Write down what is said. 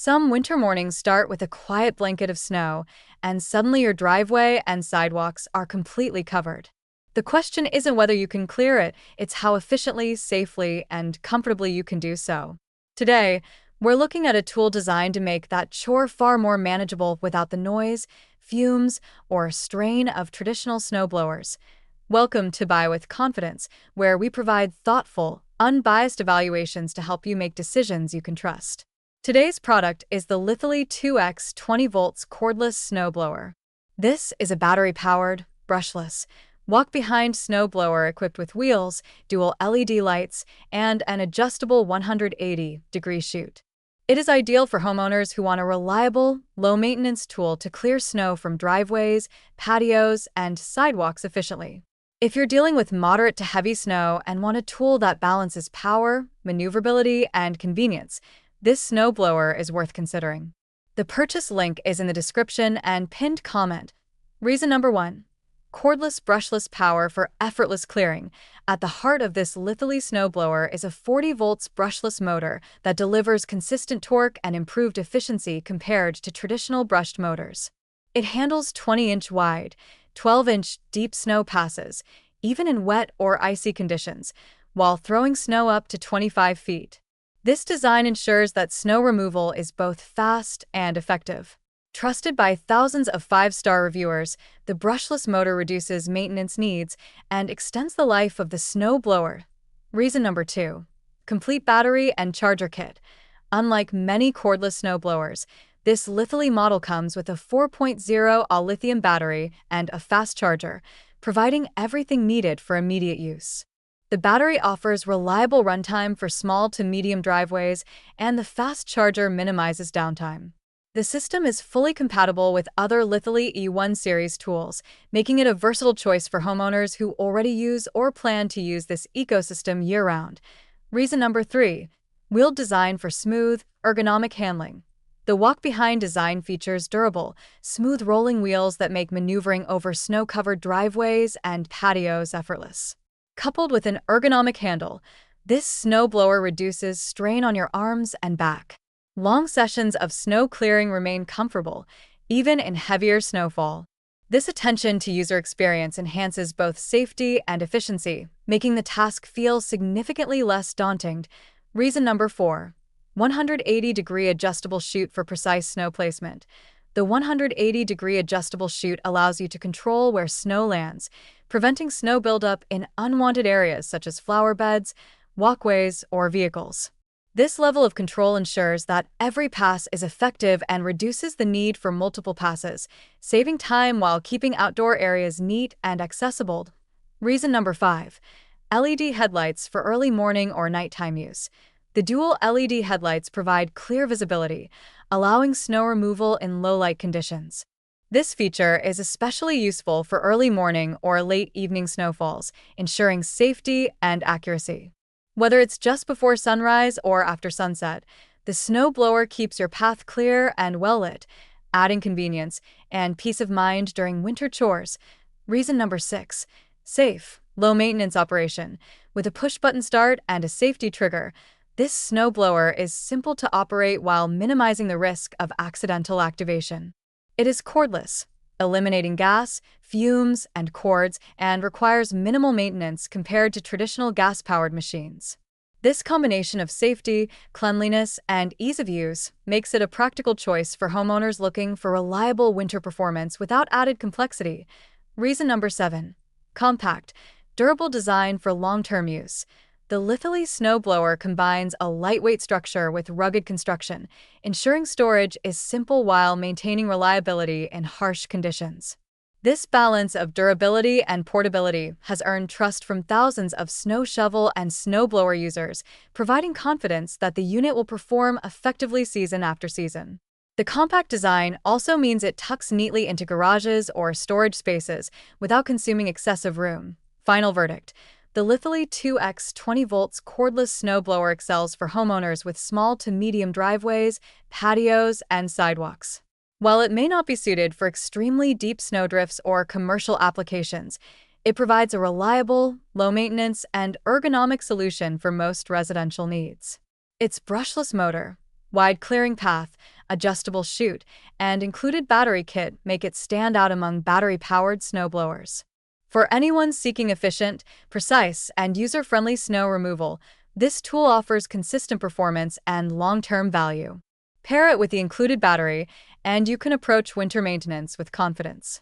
Some winter mornings start with a quiet blanket of snow, and suddenly your driveway and sidewalks are completely covered. The question isn't whether you can clear it, it's how efficiently, safely, and comfortably you can do so. Today, we're looking at a tool designed to make that chore far more manageable without the noise, fumes, or strain of traditional snowblowers. Welcome to Buy with Confidence, where we provide thoughtful, unbiased evaluations to help you make decisions you can trust. Today's product is the Litheli 2x20V Cordless Snow Blower. This is a battery-powered, brushless, walk-behind snow blower equipped with wheels, dual LED lights, and an adjustable 180-degree chute. It is ideal for homeowners who want a reliable, low-maintenance tool to clear snow from driveways, patios, and sidewalks efficiently. If you're dealing with moderate to heavy snow and want a tool that balances power, maneuverability, and convenience, this snow blower is worth considering. The purchase link is in the description and pinned comment. Reason number 1. Cordless brushless power for effortless clearing. At the heart of this Litheli snowblower is a 40 volts brushless motor that delivers consistent torque and improved efficiency compared to traditional brushed motors. It handles 20-inch wide, 12-inch deep snow passes, even in wet or icy conditions, while throwing snow up to 25 feet. This design ensures that snow removal is both fast and effective. Trusted by thousands of 5-star reviewers, the brushless motor reduces maintenance needs and extends the life of the snow blower. Reason number 2. Complete battery and charger kit. Unlike many cordless snow blowers, this Litheli model comes with a 4.0 Ah lithium battery and a fast charger, providing everything needed for immediate use. The battery offers reliable runtime for small to medium driveways, and the fast charger minimizes downtime. The system is fully compatible with other Litheli E1 series tools, making it a versatile choice for homeowners who already use or plan to use this ecosystem year-round. Reason number 3. Wheeled design for smooth, ergonomic handling. The walk-behind design features durable, smooth rolling wheels that make maneuvering over snow-covered driveways and patios effortless. Coupled with an ergonomic handle, this snow blower reduces strain on your arms and back. Long sessions of snow clearing remain comfortable, even in heavier snowfall. This attention to user experience enhances both safety and efficiency, making the task feel significantly less daunting. Reason number 4. 180-degree adjustable chute for precise snow placement. The 180-degree adjustable chute allows you to control where snow lands, preventing snow buildup in unwanted areas such as flower beds, walkways, or vehicles. This level of control ensures that every pass is effective and reduces the need for multiple passes, saving time while keeping outdoor areas neat and accessible. Reason number 5. LED headlights for early morning or nighttime use. The dual LED headlights provide clear visibility, allowing snow removal in low-light conditions. This feature is especially useful for early morning or late evening snowfalls, ensuring safety and accuracy. Whether it's just before sunrise or after sunset, the snow blower keeps your path clear and well-lit, adding convenience and peace of mind during winter chores. Reason number 6. Safe, low-maintenance operation. With a push-button start and a safety trigger, this snow blower is simple to operate while minimizing the risk of accidental activation. It is cordless, eliminating gas, fumes, and cords, and requires minimal maintenance compared to traditional gas-powered machines. This combination of safety, cleanliness, and ease of use makes it a practical choice for homeowners looking for reliable winter performance without added complexity. Reason number 7. Compact, durable design for long-term use. The Litheli snow blower combines a lightweight structure with rugged construction, ensuring storage is simple while maintaining reliability in harsh conditions. This balance of durability and portability has earned trust from thousands of snow shovel and snowblower users, providing confidence that the unit will perform effectively season after season. The compact design also means it tucks neatly into garages or storage spaces without consuming excessive room. Final verdict. The Litheli 2x20V Cordless Snow Blower excels for homeowners with small to medium driveways, patios, and sidewalks. While it may not be suited for extremely deep snowdrifts or commercial applications, it provides a reliable, low-maintenance, and ergonomic solution for most residential needs. Its brushless motor, Wide clearing path, adjustable chute, and included battery kit make it stand out among battery-powered snowblowers. For anyone seeking efficient, precise, and user-friendly snow removal, this tool offers consistent performance and long-term value. Pair it with the included battery, and you can approach winter maintenance with confidence.